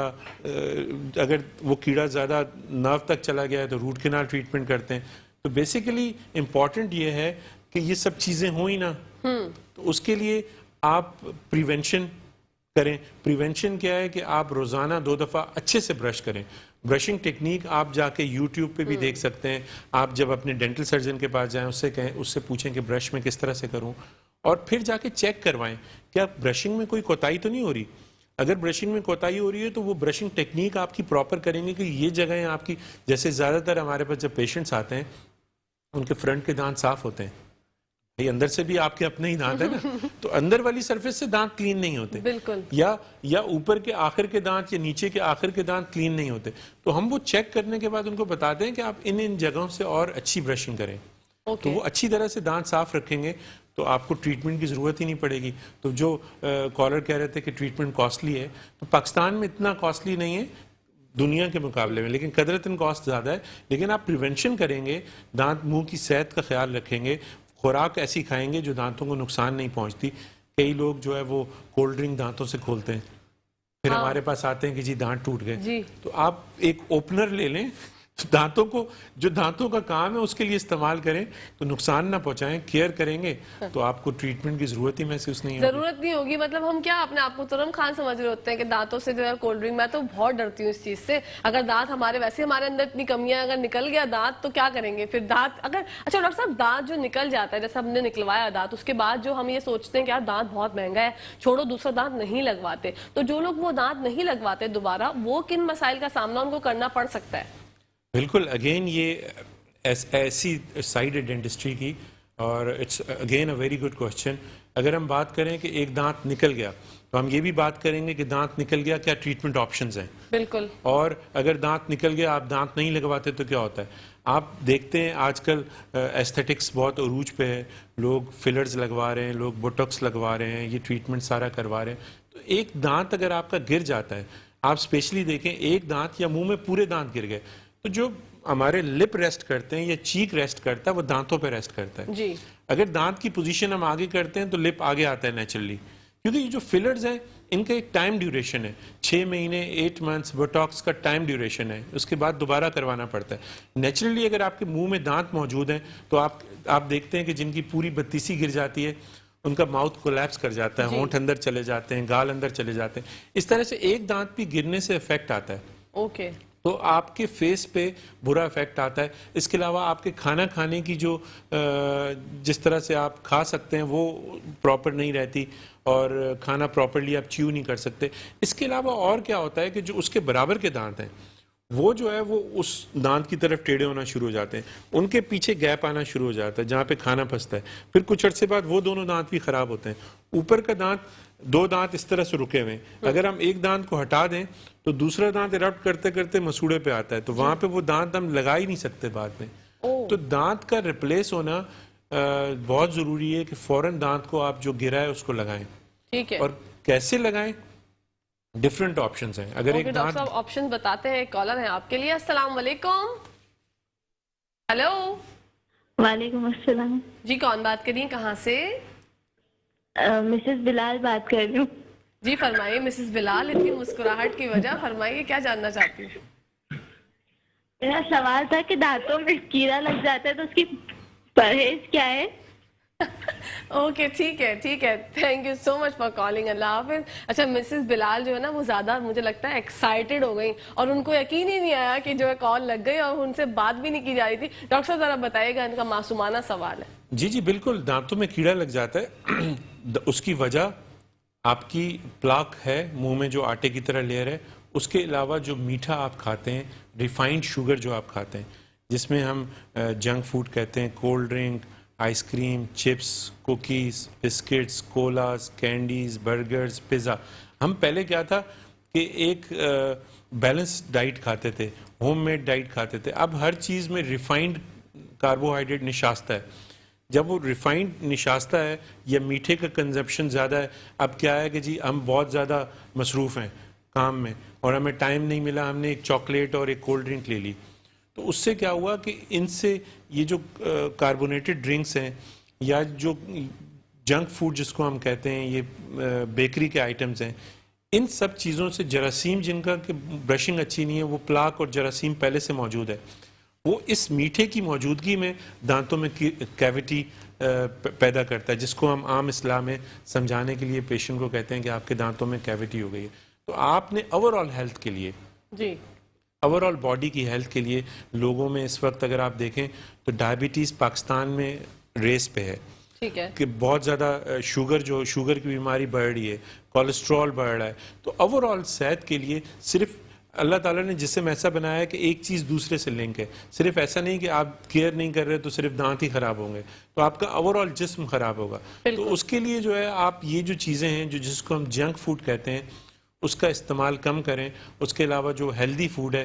S1: اگر وہ کیڑا زیادہ نرو تک چلا گیا ہے تو روٹ کینال ٹریٹمنٹ کرتے ہیں. تو بیسیکلی امپورٹنٹ یہ ہے کہ یہ سب چیزیں ہوں ہی نا, تو اس کے لیے آپ پریونشن کریں. پریونشن کیا ہے کہ آپ روزانہ 2 دفعہ اچھے سے برش کریں. برشنگ ٹیکنیک آپ جا کے یوٹیوب پہ بھی دیکھ سکتے ہیں. آپ جب اپنے ڈینٹل سرجن کے پاس جائیں, اس سے پوچھیں کہ برش میں کس طرح سے کروں, اور پھر جا کے چیک کروائیں کیا برشنگ میں کوئی کوتاہی تو نہیں ہو رہی. اگر برشنگ میں کوتاہی ہو رہی ہے تو وہ برشنگ ٹیکنیک آپ کی پراپر کریں گے کہ یہ جگہیں آپ کی، جیسے زیادہ تر ہمارے پاس جب پیشنٹس آتے ہیں ان کے فرنٹ کے دانت صاف ہوتے ہیں، بھائی اندر سے بھی آپ کے اپنے ہی دانت ہیں نا، تو اندر والی سرفیس سے دانت کلین نہیں ہوتے،
S2: بالکل،
S1: یا اوپر کے آخر کے دانت یا نیچے کے آخر کے دانت کلین نہیں ہوتے، تو ہم وہ چیک کرنے کے بعد ان کو بتاتے ہیں کہ آپ ان جگہوں سے اور اچھی برشنگ کریں، تو وہ اچھی طرح سے دانت صاف رکھیں گے تو آپ کو ٹریٹمنٹ کی ضرورت ہی نہیں پڑے گی. تو جو کالر کہہ رہے تھے کہ ٹریٹمنٹ کاسٹلی ہے، تو پاکستان میں اتنا کاسٹلی نہیں ہے دنیا کے مقابلے میں، لیکن قدرتاً کاسٹ زیادہ ہے. لیکن آپ پریونشن کریں گے، دانت منہ کی صحت کا خیال رکھیں گے، خوراک ایسی کھائیں گے جو دانتوں کو نقصان نہیں پہنچتی. کئی لوگ جو ہے وہ کولڈ ڈرنک دانتوں سے کھولتے ہیں، پھر ہمارے پاس آتے ہیں کہ جی دانت ٹوٹ گئے. تو آپ ایک اوپنر لے لیں، دانتوں کو، جو دانتوں کا کام ہے اس کے لیے استعمال کریں، تو نقصان نہ پہنچائیں، کیئر کریں گے تو آپ کو ٹریٹمنٹ کی ضرورت ہی محسوس نہیں ہوگی.
S2: ضرورت نہیں ہوگی. مطلب ہم کیا اپنے آپ کو ترم خان سمجھ رہے ہوتے ہیں کہ دانتوں سے جو ہے کولڈ ڈرنک، میں تو بہت ڈرتی ہوں اس چیز سے. اگر دانت ہمارے ویسے ہمارے اندر اتنی کمیاں، اگر نکل گیا دانت تو کیا کریں گے پھر؟ دانت اگر اچھا ڈاکٹر صاحب دانت جو نکل جاتا ہے، جیسے ہم نے نکلوایا دانت، اس کے بعد جو ہم یہ سوچتے ہیں کہ یار دانت بہت مہنگا ہے، چھوڑو دوسرا دانت نہیں لگواتے، تو جو لوگ وہ دانت نہیں لگواتے دوبارہ، وہ کن مسائل کا سامنا ان کو کرنا پڑ سکتا ہے؟
S1: بالکل، اگین یہ ایسی سائڈ ہے ڈینٹسٹری کی، اور it's again a very good question. اگر ہم بات کریں کہ ایک دانت نکل گیا تو ہم یہ بھی بات کریں گے کہ دانت نکل گیا کیا ٹریٹمنٹ آپشنز ہیں.
S2: بالکل.
S1: اور اگر دانت نکل گیا آپ دانت نہیں لگواتے تو کیا ہوتا ہے؟ آپ دیکھتے ہیں آج کل ایستھیٹکس بہت عروج پہ ہے، لوگ فلرز لگوا رہے ہیں، لوگ بوٹکس لگوا رہے ہیں، یہ ٹریٹمنٹ سارا کروا رہے ہیں. تو ایک دانت اگر آپ کا گر جاتا ہے، آپ اسپیشلی دیکھیں ایک دانت یا منہ میں پورے دانت گر گئے، تو جو ہمارے لپ ریسٹ کرتے ہیں یا چیک ریسٹ کرتا ہے وہ دانتوں پہ ریسٹ کرتا ہے.
S2: جی.
S1: اگر دانت کی پوزیشن ہم آگے کرتے ہیں تو لپ آگے آتا ہے نیچرلی، کیونکہ یہ جو فلرز ہیں ان کا ایک ٹائم ڈیوریشن ہے، 6 مہینے 8 منتھس بوٹاکس کا ٹائم ڈیوریشن ہے، اس کے بعد دوبارہ کروانا پڑتا ہے. نیچرلی اگر آپ کے منہ میں دانت موجود ہیں تو آپ دیکھتے ہیں کہ جن کی پوری بتیسی گر جاتی ہے ان کا ماؤتھ کولیپس کر جاتا ہے، ہونٹ اندر چلے جاتے ہیں، گال اندر چلے جاتے ہیں. اس طرح سے ایک دانت بھی گرنے سے افیکٹ آتا ہے.
S2: اوکے.
S1: تو آپ کے فیس پہ برا افیکٹ آتا ہے. اس کے علاوہ آپ کے کھانا کھانے کی جو جس طرح سے آپ کھا سکتے ہیں وہ پراپر نہیں رہتی، اور کھانا پراپرلی آپ چیو نہیں کر سکتے. اس کے علاوہ اور کیا ہوتا ہے کہ جو اس کے برابر کے دانت ہیں وہ جو ہے وہ اس دانت کی طرف ٹیڑھے ہونا شروع ہو جاتے ہیں، ان کے پیچھے گیپ آنا شروع ہو جاتا ہے جہاں پہ کھانا پھنستا ہے. پھر کچھ عرصے بعد وہ دونوں دانت بھی خراب ہوتے ہیں. اوپر کا دانت، 2 دانت اس طرح سے رکے ہوئے ہیں، اگر ہم ایک دانت کو ہٹا دیں تو دوسرا دانت ایرپٹ کرتے کرتے مسوڑے پہ آتا ہے، تو وہاں پہ وہ دانت ہم لگا ہی نہیں سکتے بعد میں. تو دانت کا ریپلیس ہونا بہت ضروری ہے کہ فوراً دانت کو آپ جو گرا ہے اس کو لگائیں.
S2: ٹھیک ہے.
S1: اور کیسے لگائیں؟ ڈفرنٹ آپشنز ہیں. اگر ایک
S2: ڈاکٹر صاحب آپشن بتاتے ہیں. ایک کالر ہے آپ کے لیے. السلام علیکم. ہیلو.
S5: وعلیکم السلام.
S2: جی کون بات کر رہی ہیں، کہاں سے؟
S5: مسز بلال بات کر رہی ہوں.
S2: جی فرمائیے مسز بلال، اتنی مسکراہٹ کی وجہ، فرمائیے کیا جاننا چاہتی ہیں؟
S5: میرا سوال تھا کہ دانتوں میں کیڑا لگ جاتا ہے تو اس کی پرہیز کیا ہے؟
S2: اوکے ٹھیک ہے ٹھیک ہے. Thank you so much for calling. اللہ حافظ. اچھا مسز بلال جو ہے نا وہ زیادہ مجھے لگتا ہے ایکسائٹیڈ ہو گئی اور ان کو یقین ہی نہیں آیا کہ جو ہے کال لگ گئی اور ان سے بات بھی نہیں کی جا رہی تھی. ڈاکٹر صاحب ذرا بتائیے گا، ان کا معصومانہ سوال ہے.
S1: جی بالکل، دانتوں میں کیڑا لگ جاتا ہے. اس کی وجہ آپ کی پلاک ہے منہ میں جو آٹے کی طرح لیئر ہے، اس کے علاوہ جو میٹھا آپ کھاتے ہیں، ریفائنڈ شوگر جو آپ کھاتے ہیں، جس میں ہم جنک فوڈ کہتے ہیں، cold drink, ice cream, chips, cookies, biscuits, colas, candies, burgers, pizza. ہم پہلے کیا تھا کہ ایک بیلنس ڈائٹ کھاتے تھے، ہوم میڈ ڈائٹ کھاتے تھے. اب ہر چیز میں ریفائنڈ کاربوہائیڈریٹ نشاستہ ہے. جب وہ ریفائنڈ نشاستہ ہے یا میٹھے کا کنزمپشن زیادہ ہے، اب کیا ہے کہ جی ہم بہت زیادہ مصروف ہیں کام میں اور ہمیں ٹائم نہیں ملا، ہم نے ایک چاکلیٹ اور ایک کولڈ ڈرنک لے لی. تو اس سے کیا ہوا کہ ان سے یہ جو کاربونیٹڈ ڈرنکس ہیں یا جو جنک فوڈ جس کو ہم کہتے ہیں، یہ بیکری کے آئٹمز ہیں، ان سب چیزوں سے جراثیم، جن کا کہ برشنگ اچھی نہیں ہے، وہ پلاک اور جراثیم پہلے سے موجود ہے، وہ اس میٹھے کی موجودگی میں دانتوں میں کیویٹی پیدا کرتا ہے، جس کو ہم عام اصطلاح میں سمجھانے کے لیے پیشنٹ کو کہتے ہیں کہ آپ کے دانتوں میں کیویٹی ہو گئی ہے. تو آپ نے اوور آل ہیلتھ کے لیے،
S2: جی
S1: اوور آل باڈی کی ہیلتھ کے لیے، لوگوں میں اس وقت اگر آپ دیکھیں تو ڈائبٹیز پاکستان میں ریس پہ ہے.
S2: ٹھیک ہے.
S1: کہ بہت زیادہ شوگر کی بیماری بڑھ رہی ہے, کولیسٹرول بڑھ رہا ہے, تو اوور آل صحت کے لیے صرف اللہ تعالیٰ نے جسم ایسا بنایا ہے کہ ایک چیز دوسرے سے لنک ہے. صرف ایسا نہیں کہ آپ کیئر نہیں کر رہے تو صرف دانت ہی خراب ہوں گے, تو آپ کا اوور آل جسم خراب ہوگا. تو اس کے لیے جو ہے آپ یہ جو چیزیں ہیں جس کو ہم جنک فوڈ کہتے ہیں اس کا استعمال کم کریں. اس کے علاوہ جو ہیلدی فوڈ ہے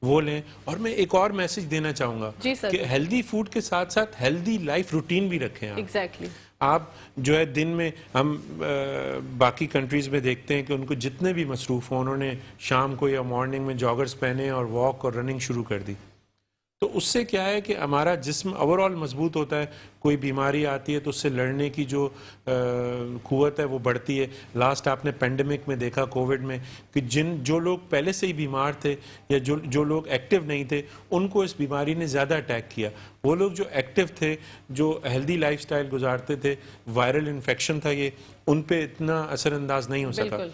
S1: وہ لیں. اور میں ایک اور میسج دینا چاہوں گا کہ ہیلدی فوڈ کے ساتھ ساتھ ہیلدی لائف روٹین بھی رکھیں.
S2: ایگزیکٹلی
S1: آپ جو ہے دن میں ہم باقی کنٹریز میں دیکھتے ہیں کہ ان کو جتنے بھی مصروف ہوں انہوں نے شام کو یا مارننگ میں جاگرز پہنے اور واک اور رننگ شروع کر دی. تو اس سے کیا ہے کہ ہمارا جسم اوور آل مضبوط ہوتا ہے. کوئی بیماری آتی ہے تو اس سے لڑنے کی جو قوت ہے وہ بڑھتی ہے. لاسٹ آپ نے پینڈیمک میں دیکھا کووڈ میں کہ جو لوگ پہلے سے ہی بیمار تھے یا جو لوگ ایکٹیو نہیں تھے ان کو اس بیماری نے زیادہ اٹیک کیا. وہ لوگ جو ایکٹیو تھے, جو ہیلدی لائف سٹائل گزارتے تھے, وائرل انفیکشن تھا یہ, ان پہ اتنا اثر انداز نہیں ہو سکا.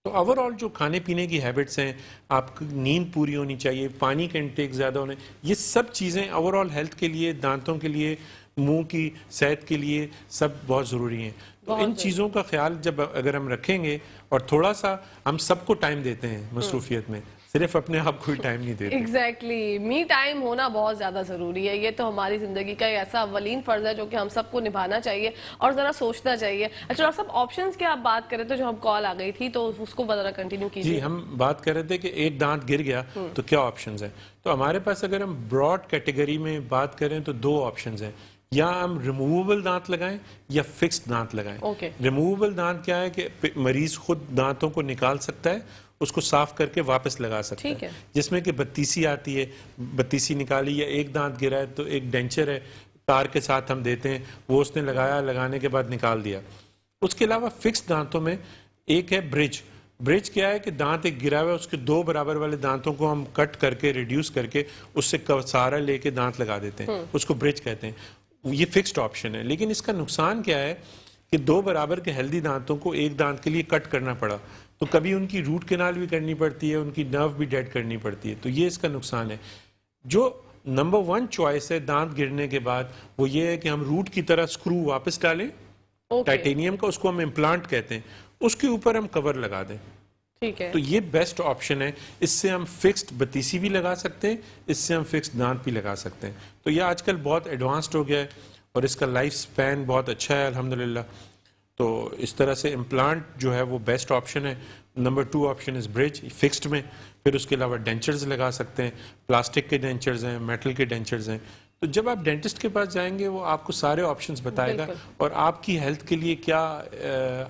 S1: تو اوور آل جو کھانے پینے کی ہیبٹس ہیں, آپ کی نیند پوری ہونی چاہیے, پانی کا انٹیک زیادہ ہونے, یہ سب چیزیں اوور آل ہیلتھ کے لیے, دانتوں کے لیے, منہ کی صحت کے لیے سب بہت ضروری ہیں. تو ان چیزوں کا خیال جب اگر ہم رکھیں گے, اور تھوڑا سا ہم سب کو ٹائم دیتے ہیں مصروفیت میں, صرف اپنے آپ کو ہی ٹائم نہیں دیتے.
S2: ایگزیکٹلی, می ٹائم ہونا بہت زیادہ ضروری ہے. یہ تو ہماری زندگی کا ایسا اولین فرض ہے جو کہ ہم سب کو نبھانا چاہیے اور ذرا سوچنا چاہیے. اچھا ڈاکٹر صاحب, آپشنز کی آپ بات کریں تو جو ہم کال آ گئی تھی تو اس کو ذرا کنٹینیو کیجیے.
S1: جی, ہم بات کر رہے تھے کہ ایک دانت گر گیا تو کیا آپشنز ہیں. تو ہمارے پاس اگر ہم براڈ کیٹیگری میں بات کریں تو دو آپشنز ہیں. یا ہم ریموویبل دانت لگائیں یا فکسڈ دانت لگائیں. ریموویبل دانت کیا ہے کہ مریض خود دانتوں کو نکال سکتا ہے, اس کو صاف کر کے واپس لگا سکتا ہے, جس میں کہ بتیسی آتی ہے, بتیسی نکالی, یا ایک دانت گرا ہے تو ایک ڈینچر ہے تار کے ساتھ ہم دیتے ہیں, وہ اس نے لگایا, لگانے کے بعد نکال دیا. اس کے علاوہ فکسڈ دانتوں میں ایک ہے برج. برج کیا ہے کہ دانت ایک گرا ہوا ہے, اس کے دو برابر والے دانتوں کو ہم کٹ کر کے ریڈیوس کر کے اس سے سہارا لے کے دانت لگا دیتے ہیں, اس کو برج کہتے ہیں. یہ فکسڈ آپشن ہے. لیکن اس کا نقصان کیا ہے کہ دو برابر کے ہیلدی دانتوں کو ایک دانت کے لیے کٹ کرنا پڑا, تو کبھی ان کی روٹ کینال بھی کرنی پڑتی ہے, ان کی نرو بھی ڈیڈ کرنی پڑتی ہے. تو یہ اس کا نقصان ہے. جو نمبر 1 چوائس ہے دانت گرنے کے بعد وہ یہ ہے کہ ہم روٹ کی طرح اسکرو واپس ڈالیں, ٹائٹینیم کا, اس کو ہم امپلانٹ کہتے ہیں, اس کے اوپر ہم کور لگا دیں. تو یہ بیسٹ آپشن ہے. اس سے ہم فکسڈ بتیسی بھی لگا سکتے ہیں, اس سے ہم فکسڈ دانت بھی لگا سکتے ہیں. تو یہ آج کل بہت ایڈوانسڈ ہو گیا ہے اور اس کا لائف سپین بہت اچھا ہے الحمدللہ. تو اس طرح سے امپلانٹ جو ہے وہ بیسٹ آپشن ہے. Number 2 option is bridge fixed میں. پھر اس کے علاوہ ڈینچرز لگا سکتے ہیں, پلاسٹک کے ڈینچرز ہیں, میٹل کے ڈینچرز ہیں. تو جب آپ ڈینٹسٹ کے پاس جائیں گے وہ آپ کو سارے آپشنز بتائے گا اور آپ کی ہیلتھ کے لیے کیا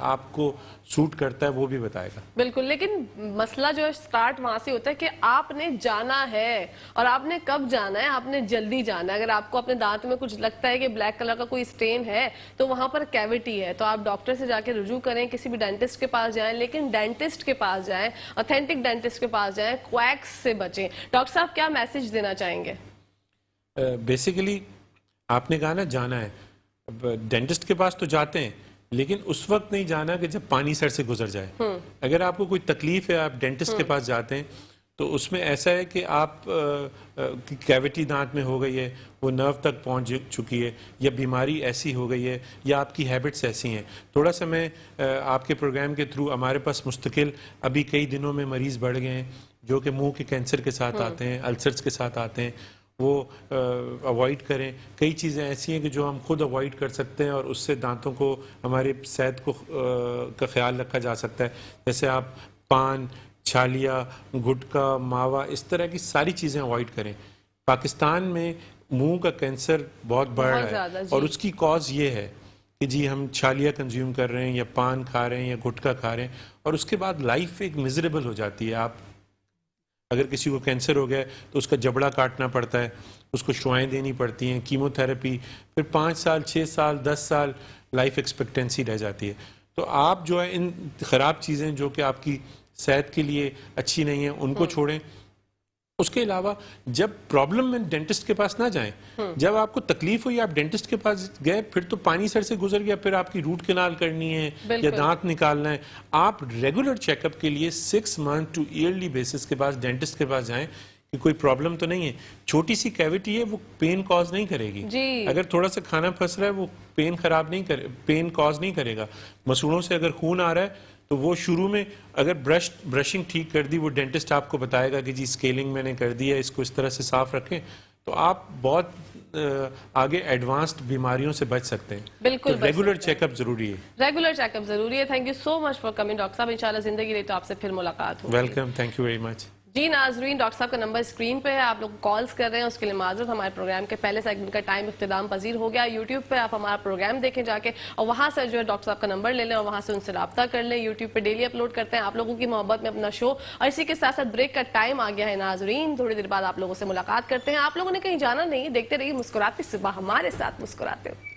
S1: آپ کو سوٹ کرتا ہے وہ بھی بتائے گا.
S2: بالکل, لیکن مسئلہ جو ہے سٹارٹ وہاں سے ہوتا ہے کہ آپ نے جانا ہے, اور آپ نے کب جانا ہے, آپ نے جلدی جانا ہے. اگر آپ کو اپنے دانت میں کچھ لگتا ہے کہ بلیک کلر کا کوئی سٹین ہے تو وہاں پر کیویٹی ہے, تو آپ ڈاکٹر سے جا کے رجوع کریں, کسی بھی ڈینٹسٹ کے پاس جائیں, لیکن ڈینٹسٹ کے پاس جائیں, اوتھینٹک ڈینٹسٹ کے پاس جائیں, کویکس سے بچیں. ڈاکٹر صاحب کیا میسج دینا چاہیں گے؟
S1: بیسیکلی آپ نے کہا نا جانا ہے, ڈینٹسٹ کے پاس تو جاتے ہیں لیکن اس وقت نہیں جانا کہ جب پانی سر سے گزر جائے. اگر آپ کو کوئی تکلیف ہے, آپ ڈینٹسٹ کے پاس جاتے ہیں تو اس میں ایسا ہے کہ آپ کیویٹی دانت میں ہو گئی ہے, وہ نرو تک پہنچ چکی ہے, یا بیماری ایسی ہو گئی ہے, یا آپ کی ہیبٹس ایسی ہیں. تھوڑا سا میں آپ کے پروگرام کے تھرو, ہمارے پاس مستقل ابھی کئی دنوں میں مریض بڑھ گئے ہیں جو کہ منہ کے کینسر کے ساتھ آتے ہیں, السرز کے ساتھ آتے ہیں. وہ اوائڈ کریں. کئی چیزیں ایسی ہیں کہ جو ہم خود اوائڈ کر سکتے ہیں اور اس سے دانتوں کو, ہماری صحت کو کا خیال رکھا جا سکتا ہے. جیسے آپ پان, چھالیا, گٹکا, ماوا, اس طرح کی ساری چیزیں اوائڈ کریں. پاکستان میں منہ کا کینسر بہت بڑھ رہا ہے اور اس کی کاز یہ ہے کہ جی ہم چھالیا کنزیوم کر رہے ہیں, یا پان کھا رہے ہیں, یا گٹکا کھا رہے ہیں, اور اس کے بعد لائف ایک میزریبل ہو جاتی ہے. آپ اگر کسی کو کینسر ہو گیا تو اس کا جبڑا کاٹنا پڑتا ہے, اس کو شوائیں دینی پڑتی ہیں, کیمو تھراپی, پھر 5 سال 6 سال 10 سال لائف ایکسپیکٹنسی رہ جاتی ہے. تو آپ جو ہے ان خراب چیزیں جو کہ آپ کی صحت کے لیے اچھی نہیں ہیں ان کو چھوڑیں. اس کے علاوہ جب پرابلم میں ڈینٹسٹ کے پاس نہ جائیں, جب آپ کو تکلیف ہوئی آپ ڈینٹسٹ کے پاس گئے, پھر تو پانی سر سے گزر گیا, پھر آپ کی روٹ کینال کرنی ہے یا دانت نکالنا ہے, آپ ریگولر چیک اپ کے لیے 6 منتھ ٹو ایئرلی بیسس کے پاس ڈینٹسٹ کے پاس جائیں کہ کوئی پرابلم تو نہیں ہے. چھوٹی سی کیوٹی ہے, وہ پین کاز نہیں کرے گی.
S2: جی.
S1: اگر تھوڑا سا کھانا پھنس رہا ہے وہ پین کاز نہیں کرے گا. مسوڑوں سے اگر خون آ رہا ہے تو وہ شروع میں اگر برشنگ ٹھیک کر دی, وہ ڈینٹسٹ آپ کو بتائے گا کہ جی اسکیلنگ میں نے کر دی ہے, اس کو اس طرح سے صاف رکھیں, تو آپ بہت آگے ایڈوانسڈ بیماریوں سے بچ سکتے ہیں.
S2: بالکل
S1: ریگولر چیک اپ ضروری ہے.
S2: ریگولر چیک اپ ضروری ہے. Thank you so much for coming doctor صاحب. انشاءاللہ زندگی رہی تو آپ سے پھر ملاقات ہوگی.
S1: Welcome, thank you very much.
S2: جی ناظرین, ڈاکٹر صاحب کا نمبر اسکرین پہ ہے, آپ لوگ کالز کر رہے ہیں, اس کے لیے معذرت. ہمارے پروگرام کے پہلے سیگمنٹ کا ٹائم اختتام پذیر ہو گیا. یوٹیوب پہ آپ ہمارا پروگرام دیکھیں جا کے, اور وہاں سے جو ہے ڈاکٹر صاحب کا نمبر لے لیں اور وہاں سے ان سے رابطہ کر لیں. یوٹیوب پہ ڈیلی اپلوڈ کرتے ہیں آپ لوگوں کی محبت میں اپنا شو, اور اسی کے ساتھ ساتھ بریک کا ٹائم آ گیا ہے ناظرین. تھوڑی دیر بعد آپ لوگوں سے ملاقات کرتے ہیں. آپ لوگوں نے کہیں جانا نہیں, دیکھتے رہیے مسکراتی صبح, ہمارے ساتھ مسکراتے ہو.